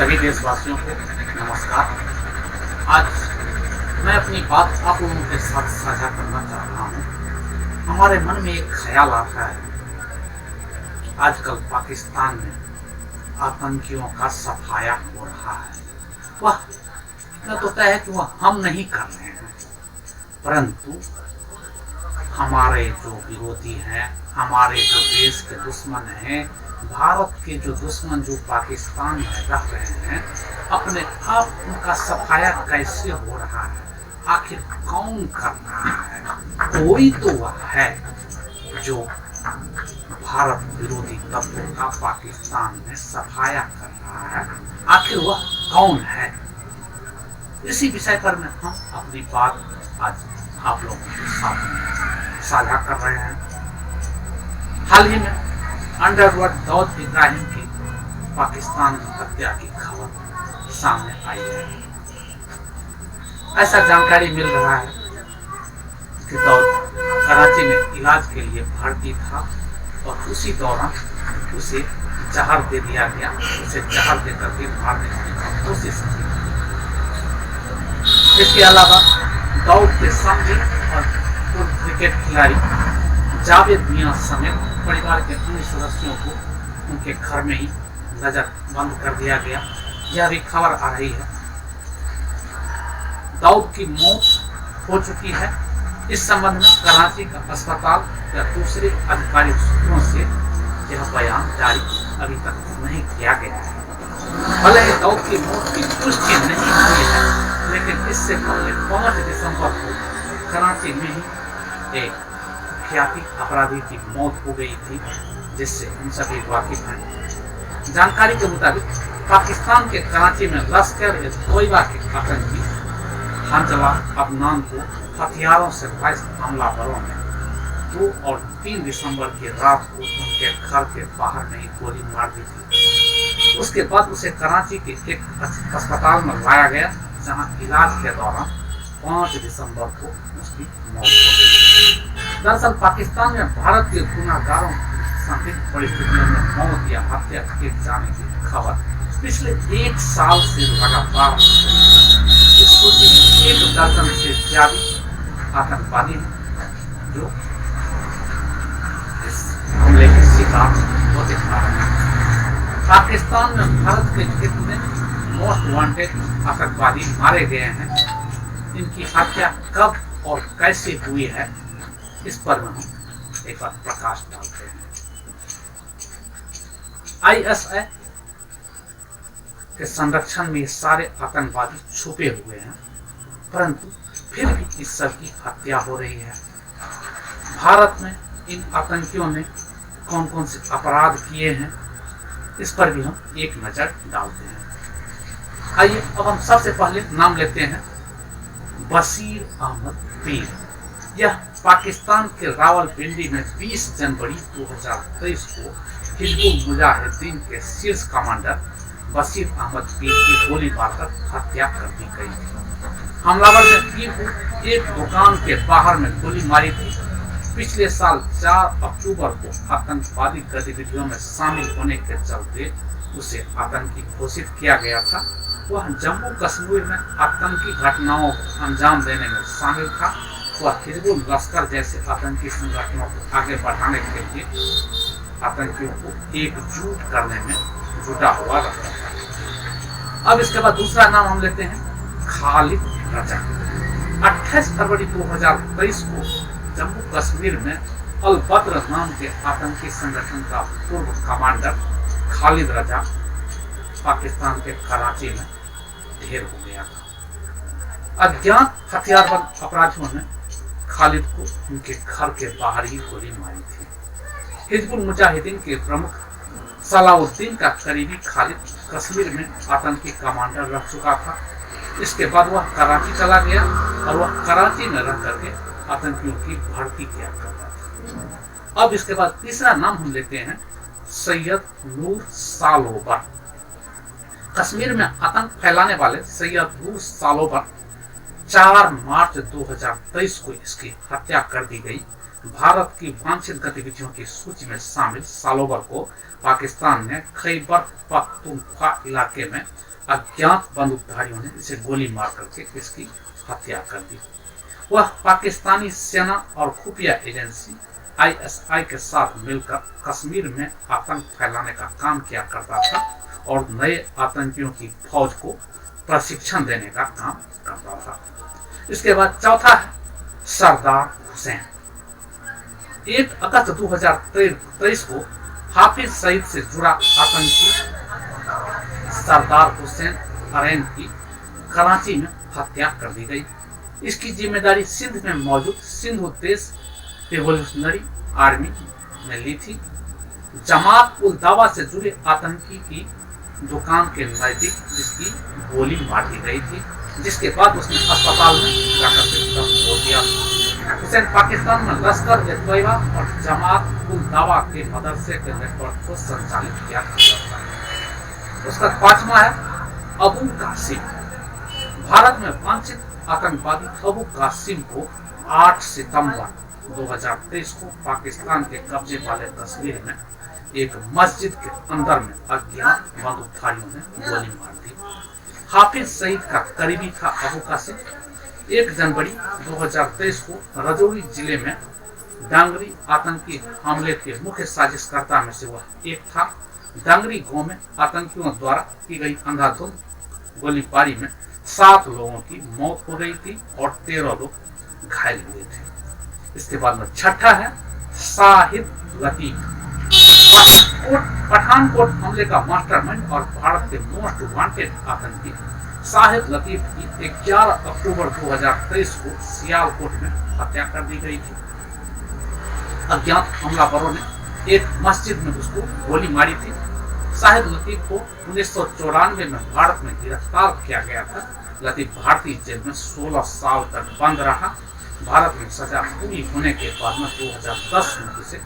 सभी देशवासियों को नमस्कार। आज मैं अपनी बात आप लोगों के साथ साझा करना चाह रहा हूँ। हमारे मन में एक ख्याल आता है कि आजकल पाकिस्तान में आतंकियों का सफाया हो रहा है। वह इतना तो तय है कि वह हम नहीं कर रहे हैं, परंतु हमारे जो विरोधी हैं, हमारे जो देश के दुश्मन हैं, भारत के जो दुश्मन जो पाकिस्तान में रह रहे हैं, अपने आप उनका सफाया कैसे हो रहा है? आखिर कौन कर रहा है? कोई तो वह है जो भारत विरोधी तत्वों का पाकिस्तान में सफाया कर रहा है। आखिर वह कौन है? इसी विषय पर मैं हम अपनी बात आज आप लोगों के साथ साझा कर रहे हैं। हाल ही में अंडरवर्ल्ड दाऊद इब्राहिम की पाकिस्तान में हत्या की खबर सामने आई है। ऐसा जानकारी मिल रहा है कि दाऊद कराची में इलाज के लिए भर्ती था और उसी दौरान उसे जहर दे दिया गया। उसे जहर देकर के मारने की कोशिश की। इसके अलावा दाऊद के साथी और क्रिकेट खिलाड़ी जावेद मियां समेत परिवार के अन्य सदस्यों को उनके घर में ही नजर बंद कर दिया गया। यह भी खबर आ रही है। दाऊद की मौत हो चुकी है। इस संबंध में कराची का अस्पताल या दूसरे आधिकारिक सूत्रों से यह बयान जारी अभी तक नहीं किया गया है। भले ही दाऊद की मौत की पुष्टि नहीं हुई है, लेकिन इससे पहले 5 दिसंबर को कराची में ही एक ख्याति अपराधी की मौत हो गई थी, जिससे हम सभी वाकिफ हैं। जानकारी के मुताबिक पाकिस्तान के कराची में लश्कर-ए-तोयबा के आतंकी हांजला अदनान को हथियारों से लैस हमलावरों ने 2 और 3 दिसंबर की रात को उनके घर के बाहर में ही गोली मार दी थी। उसके बाद उसे कराची के एक अस्पताल में लाया गया, जहां इलाज के दौरान 5 दिसंबर को उसकी मौत हो गई। दरअसल पाकिस्तान में भारत के गुनाहगारों संदिग्ध परिस्थितियों में मौत या हत्या किए जाने की खबर पिछले 1 साल से लगातार इस सूची में 1 दर्जन से ज्यादा आतंकवादी हैं जो इस हमले के शिकार होते जा रहे हैं। पाकिस्तान में भारत के कितने मोस्ट वांटेड आतंकवादी मारे गए हैं, इनकी हत्या कब और कैसे हुई है, इस पर हम एक बार प्रकाश डालते हैं। आईएसआई के संरक्षण में ये सारे आतंकवादी छुपे हुए हैं, परंतु फिर भी इस सब की हत्या हो रही है। भारत में इन आतंकियों ने कौन कौन से अपराध किए हैं, इस पर भी हम एक नजर डालते हैं। आइए अब हम सबसे पहले नाम लेते हैं बशीर अहमद पीर। यह पाकिस्तान के रावलपिंडी में 20 जनवरी 2023 को हिजबुल मुजाहिदीन के शीर्ष कमांडर बशीर अहमद पीर की गोली मारकर हत्या कर दी गई थी। हमलावर ने पीर को एक दुकान के बाहर में गोली मारी थी। पिछले साल 4 अक्टूबर को आतंकवादी गतिविधियों में शामिल होने के चलते उसे आतंकी घोषित किया गया था। वह जम्मू कश्मीर में आतंकी घटनाओं को अंजाम देने में शामिल था। वह हिजबुल लश्कर जैसे आतंकी संगठनों को आगे बढ़ाने के लिए आतंकियों को एकजुट करने में जुटा हुआ रहता था। अब इसके बाद दूसरा नाम हम लेते हैं खालिद रजा। 28 फरवरी 2023 को जम्मू कश्मीर में अल बद्र नाम के आतंकी संगठन का पूर्व कमांडर खालिद रजा पाकिस्तान के कराची में ढेर हो गया था। अज्ञात हथियारबंद अपराधियों ने खालिद को उनके घर के बाहर ही गोली मारी थी। हिजबुल मुजाहिदीन के प्रमुख सलाउद्दीन का करीबी खालिद कश्मीर में आतंकी कमांडर रह चुका था। इसके बाद वह कराची चला गया और वह कराची में रह करके आतंकियों की भर्ती किया करता था। अब इसके बाद तीसरा नाम हम लेते हैं सैयद नूर सालोबर। कश्मीर में आतंक फैलाने वाले सैयद नूर सालोबर 4 मार्च 2023 को इसकी हत्या कर दी गई। भारत की वांछित गतिविधियों की सूची में शामिल सालोबर को पाकिस्तान ने खैबर पख्तूनख्वा इलाके में अज्ञात बंदूकधारियों ने इसे गोली मार करके इसकी हत्या कर दी। वह पाकिस्तानी सेना और खुफिया एजेंसी ISI के साथ मिलकर कश्मीर में आतंक फैलाने का काम किया करता था और नए आतंकियों की फौज को प्रशिक्षण देने का काम करता था। इसके बाद चौथा है सरदार हुसैन। 1 अगस्त 2023 को हाफिज सईद से जुड़ा आतंकी सरदार हुसैन अरैन की कराची में हत्या कर दी गई। इसकी जिम्मेदारी सिंध में मौजूद सिंध देश रिवोल्यूशनरी आर्मी ने ली थी। जमात उल दावा से जुड़े आतंकी की दुकान के नजदीक इसकी गोली मार दी गई थी, जिसके बाद उसने अस्पताल में जाकर दम तोड़ दिया। हुसैन पाकिस्तान में लश्कर ए तैयबा और जमात उल दावा के मदरसे के नेटवर्क को संचालित किया करता था। उसका पांचवा है अबू कासिम। भारत में वांछित आतंकवादी अबू कासिम को 8 सितंबर 2023 को पाकिस्तान के कब्जे वाले कश्मीर में एक मस्जिद के अंदर में अज्ञात बंदूकधारियों ने गोली मार दी। हाफिज सईद का करीबी था अबू कासिम। 1 जनवरी 2023 को रजौरी जिले में डांगरी आतंकी हमले के मुख्य साजिशकर्ता में से वह एक था। डांगरी गांव में आतंकियों द्वारा की गई अंधाधुंध गोलीबारी में 7 लोगों की मौत हो गई थी और 13 लोग घायल हुए थे। इसके बाद में छठा है शाहिद लतीफ। पठानकोट हमले का मास्टरमाइंड और भारत के मोस्ट वांटेड आतंकी शाहिद लतीफ की 11 अक्टूबर 2023 को सियालकोट में हत्या कर दी गई थी। अज्ञात हमलावरों ने एक मस्जिद में उसको गोली मारी थी। शाहिद लतीफ को 1994 में भारत में गिरफ्तार किया गया था। लतीफ भारतीय जेल में 16 साल तक बंद रहा। भारत में सजा पूरी होने के बाद में 2010 में उसे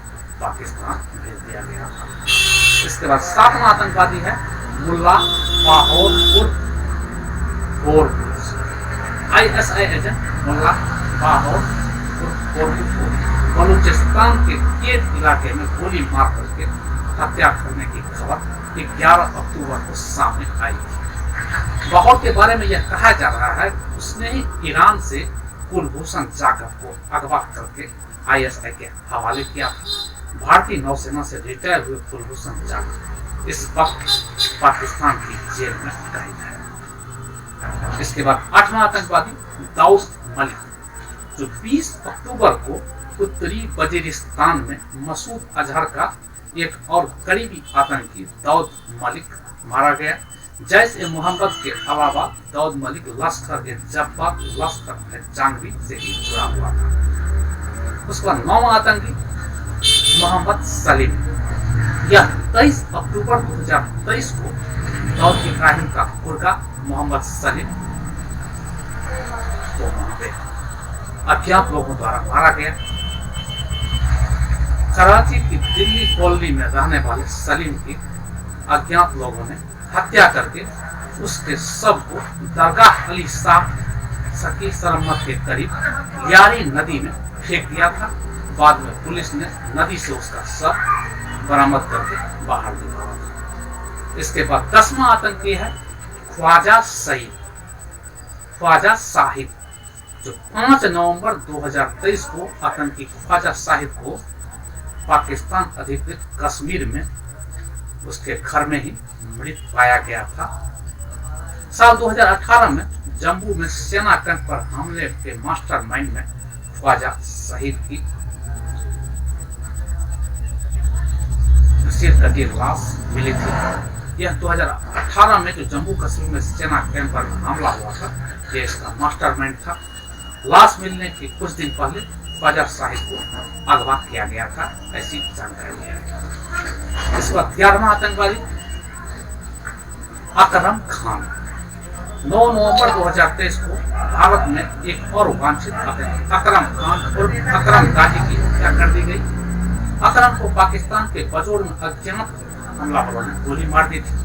पाकिस्तान भेज दिया गया था। इसके बाद 7वां आतंकवादी है मुल्ला बाहोर ISI एजेंट मुल्ला बाहोर बलूचिस्तान के केट इलाके में गोली मार करके हत्या करने की खबर 11 अक्टूबर को सामने आई थी। बाहोर के बारे में यह कहा जा रहा है उसने ही ईरान से कुलभूषण जाधव को अगवा करके ISI के हवाले किया था। भारतीय नौसेना से रिटायर हुए कुलभूषण जाधव इस वक्त पाकिस्तान की जेल में कैद है। इसके बाद 8वां आतंकवादी दाऊद मलिक, जो 20 अक्टूबर को उत्तरी वजीरिस्तान में मसूद अजहर का एक और करीबी आतंकी दाऊद मलिक मारा गया। जैश ए मोहम्मद के अलावा दाऊद मलिक लश्कर ए जब्बा लश्कर जांगवी से ही जुड़ा हुआ था। उसका 9वां आतंकी मोहम्मद सलीम, यह 23 अक्टूबर 2023 को दाऊद इब्राहिम का गुर्गा मोहम्मद सलीम को वहां पे अज्ञात लोगों द्वारा मारा गया। कराची की दिल्ली कॉलोनी में रहने वाले सलीम की अज्ञात लोगों ने हत्या करके उसके शव को दरगाह अली शाह सकी सरमत के करीब यारी नदी में फेंक दिया था। बाद में पुलिस ने नदी से उसका शव बरामद करके बाहर निकाला था। इसके बाद 10वां आतंकी है ख्वाजा साहिद, जो 5 नवंबर 2023 को आतंकी ख्वाजा साहिद को पाकिस्तान अधिकृत कश्मीर में उसके घर में ही मृत पाया गया था। साल 2018 में जम्मू में सेना कैंप पर हमले के मास्टरमाइंड में ख्वाजा शहीद की सिर कटी लाश मिली थी। यह 2018 में जो जम्मू कश्मीर में सेना कैंप पर हमला हुआ था, यह इसका मास्टरमाइंड था। लाश मिलने के कुछ दिन पहले ख्वाजा साहिद को अगवा किया गया था, ऐसी जानकारी है। इस बाद 11वां आतंकवादी अकरम खान, 9 नवंबर 2023 को भारत में एक और वांछित अकरम खान और अकरम गाजी की हत्या कर दी गई। अकरम को पाकिस्तान के बजौर में अज्ञात हमलावरों ने गोली मार दी थी।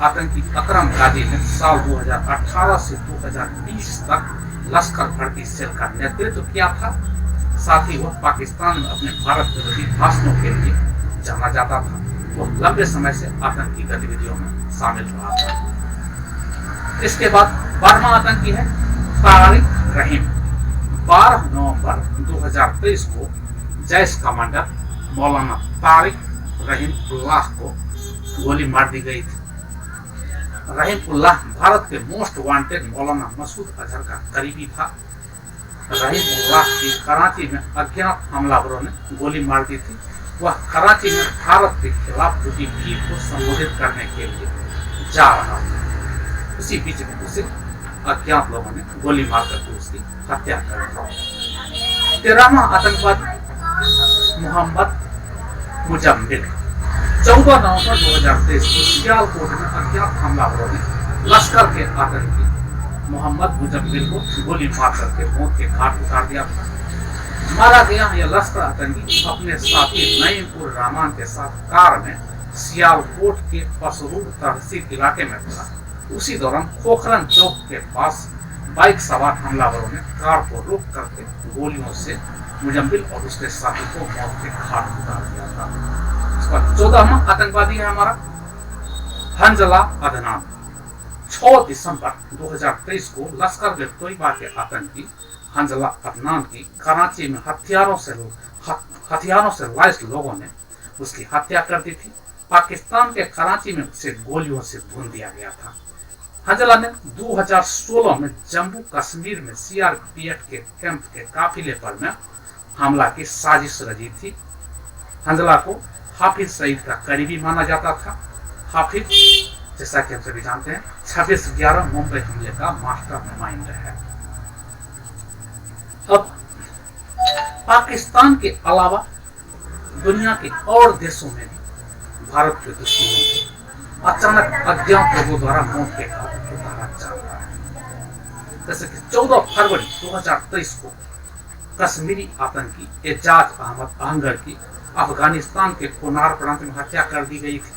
आतंकी अकरम गाजी ने साल 2018 से 2020 तक लश्कर भर्ती सेल का नेतृत्व किया था। साथ ही वह पाकिस्तान में अपने भारत विरोधी भाषणों के लिए जाना जाता था। वह लंबे समय से आतंकी गतिविधियों में शामिल रहा था। इसके बाद 12वां आतंकी है तारिक रहीम। 12 नवंबर 2023 को जैश कमांडर मौलाना तारिक रहीमुल्लाह को गोली मार दी गई थी। रहीमुल्लाह भारत के मोस्ट वांटेड मौलाना मसूद अजहर का करीबी था। रहीमुल्लाह की कराची में अज्ञात हमलावरों ने गोली मार दी थी। वह कराची में भारत के खिलाफ जुटी भीड़ को संबोधित करने के लिए जा रहा था। उसी बीच में उसे अज्ञात लोगों ने गोली मारकर उसकी हत्या कर दी। 13वां आतंकवादी मोहम्मद मुजम्मिल। 14 नवंबर 2023 को सियालकोट में अज्ञात हमलावरों ने लश्कर के आतंकी मोहम्मद मुजम्मिल को गोली मार करके मौत के घाट उतार दिया था। मारा गया यह लश्कर आतंकी अपने साथी नईमुर रहमान के साथ कार में सियालकोट के पसरूर तहसील इलाके में था। उसी दौरान खोखरन चौक के पास बाइक सवार हमलावरों ने कार को रोक करके गोलियों से मुजम्मिल और उसके साथी को मौत के घाट उतार दिया था। इसका 14वां आतंकवादी है हमारा हंजला अदनान। 6 दिसंबर 2023 को लश्कर के तोयबा के आतंकी हंजला अदनान की कराची में हथियारों से लैस लोगों ने उसकी हत्या कर दी थी। पाकिस्तान के कराची में उसे गोलियों से भून दिया गया था। हंजला ने 2016 में जम्मू कश्मीर में सीआरपीएफ के कैंप के काफिले पर में हमला की साजिश रची थी। हंजला को हाफिज सईद का करीबी माना जाता था। हाफिज जैसा कि हम सभी जानते हैं 26/11 मुंबई हमले का मास्टरमाइंड है। अब पाकिस्तान के अलावा दुनिया के और देशों में भी भारत के दुश्मनों को अचानक अज्ञात लोगों द्वारा मौत के घाट उतारा जा रहा है। जैसे कि 14 फरवरी 2023 को कश्मीरी आतंकी एजाज अहमद अहंगर की अफगानिस्तान के कोनार प्रांत में हत्या कर दी गई थी।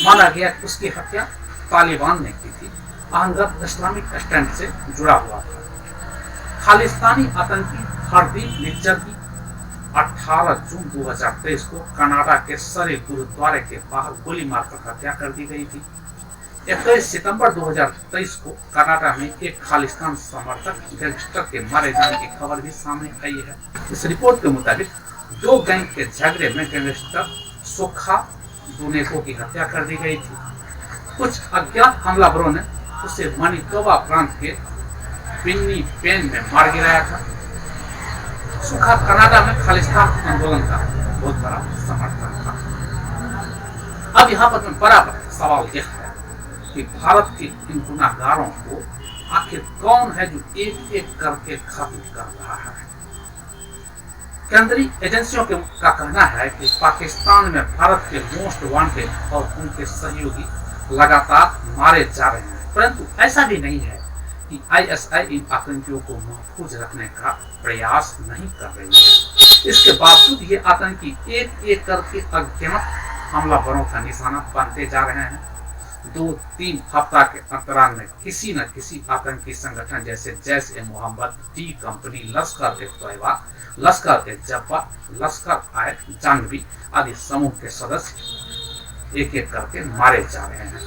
माना गया कि उसकी हत्या तालिबान ने की थी। अहंगर इस्लामिक स्टैंड से जुड़ा हुआ था। खालिस्तानी आतंकी हरदीप निज्जर की 18 जून 2023 को कनाडा के सरे गुरुद्वारे के बाहर गोली मारकर हत्या कर दी गई थी। 21 सितंबर 2023 को कनाडा में एक खालिस्तान समर्थक गैंगस्टर के मारे जाने की खबर भी सामने आई है। इस रिपोर्ट के मुताबिक 2 गैंग के झगड़े में गैंगस्टर सोखा दुनेको की हत्या कर दी गई थी। कुछ अज्ञात हमलावरों ने उसे मनीतोबा प्रांत के पिन्नी पेन में मार गिराया था। सुखा कनाडा में खालिस्तान आंदोलन का बहुत बड़ा समर्थक था। अब यहाँ पर बड़ा सवाल यह है कि भारत के इन गुनाहगारों को आखिर कौन है जो एक एक करके खत्म कर रहा है। केंद्रीय एजेंसियों का कहना है कि पाकिस्तान में भारत के मोस्ट वांटेड और उनके सहयोगी लगातार मारे जा रहे हैं, परंतु ऐसा भी नहीं है कि आईएसआई इन आतंकियों को महफूज रखने का प्रयास नहीं कर रही है। इसके बावजूद ये आतंकी एक एक करके अज्ञात हमलावरों का निशाना बनते जा रहे हैं। 2-3 हफ्ता के अंतराल में किसी न किसी आतंकी संगठन जैसे जैश ए मोहम्मद, डी कंपनी, लश्कर ए तोयबा, लश्कर ए जब्बा, लश्कर ए जंगवी आदि समूह के सदस्य एक एक करके मारे जा रहे हैं।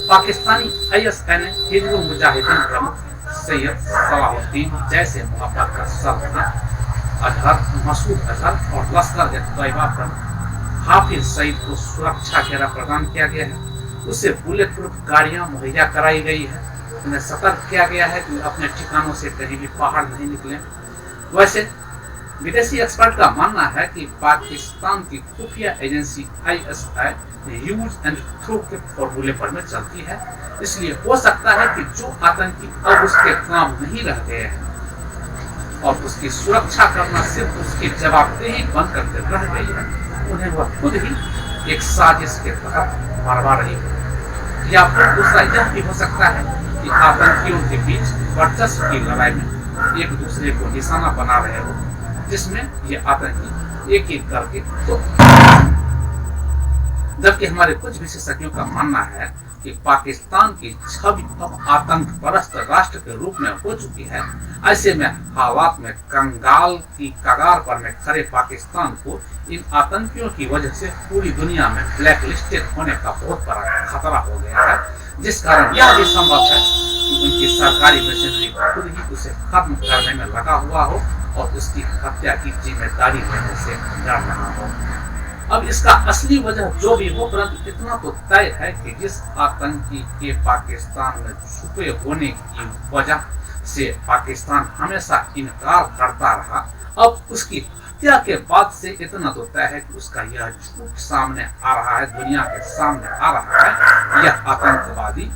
पाकिस्तानी आईएसआई ने हिजबुल मुजाहिदीन प्रमुख सैयद सलाहुद्दीन, जैश ए मोहम्मद का सरगना अजहर, मसूद अजहर और लश्कर ए तोयबा प्रमुख हाफिज सईद को सुरक्षा घेरा प्रदान किया गया है। उसे बुलेट प्रूफ गाड़ियां मुहैया कराई गई है। उन्हें सतर्क किया गया है कि अपने ठिकानों से कहीं भी बाहर नहीं निकले। वैसे विदेशी एक्सपर्ट का मानना है कि पाकिस्तान की खुफिया agency ISI use and throw के फॉर्मूले पर में चलती है। इसलिए हो सकता है कि जो आतंकी अब उसके काम नहीं रह गए हैं और उसकी सुरक्षा करना सिर्फ उसकी जवाबदेही बन करके रह गई है, उन्हें वह खुद ही एक साजिश के तहत मरवा रही है। या फिर दूसरा यह भी हो सकता है कि आतंकियों के बीच वर्चस्व की लड़ाई में एक दूसरे को निशाना बना रहे हो, जिसमें ये आतंकी एक एक करके तो। जबकि हमारे कुछ विशेषज्ञों का मानना है कि पाकिस्तान की छवि अब आतंक परस्त राष्ट्र के रूप में हो चुकी है। ऐसे में हालात में कंगाल की कगार पर में खड़े पाकिस्तान को इन आतंकियों की वजह से पूरी दुनिया में ब्लैक लिस्टेड होने का बहुत बड़ा खतरा हो गया है, जिस कारण यह भी संभव है कि उनकी सरकारी मशीनरी खुद ही उसे खत्म करने में लगा हुआ हो और उसकी हत्या की जिम्मेदारी लेने से डर रहा हो। अब इसका असली वजह जो भी हो, परंतु इतना तो तय है कि जिस आतंकी के पाकिस्तान में छुपे होने की वजह से पाकिस्तान हमेशा इनकार करता रहा, अब उसकी हत्या के बाद से इतना तो तय है कि उसका यह झूठ सामने आ रहा है, दुनिया के सामने आ रहा है। यह आतंकवादी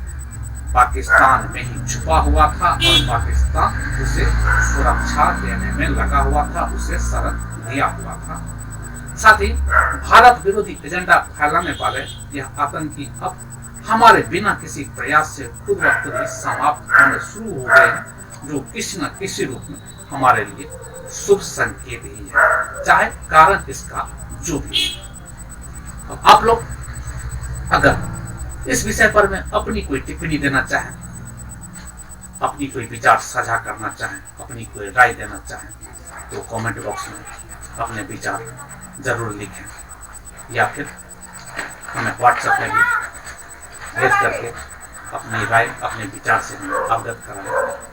पाकिस्तान में ही छुपा हुआ था और पाकिस्तान उसे सुरक्षा देने में लगा हुआ था, उसे शरण दिया हुआ था। साथ ही भारत विरोधी एजेंडा फैलाने वाले यह आतंकी अब हमारे बिना किसी प्रयास से खुद ब खुद ही समाप्त होने शुरू हो गए हैं, जो किसी न किसी रूप में हमारे लिए शुभ संकेत ही है, चाहे कारण इसका जो भी हो। आप लोग अगर इस विषय पर मैं अपनी कोई टिप्पणी देना चाहें, अपनी कोई विचार साझा करना चाहें, अपनी कोई राय देना चाहें, तो कमेंट बॉक्स में अपने विचार जरूर लिखें या फिर हमें व्हाट्सएप में भी भेज करके अपनी राय, अपने विचार से अवगत कराएं।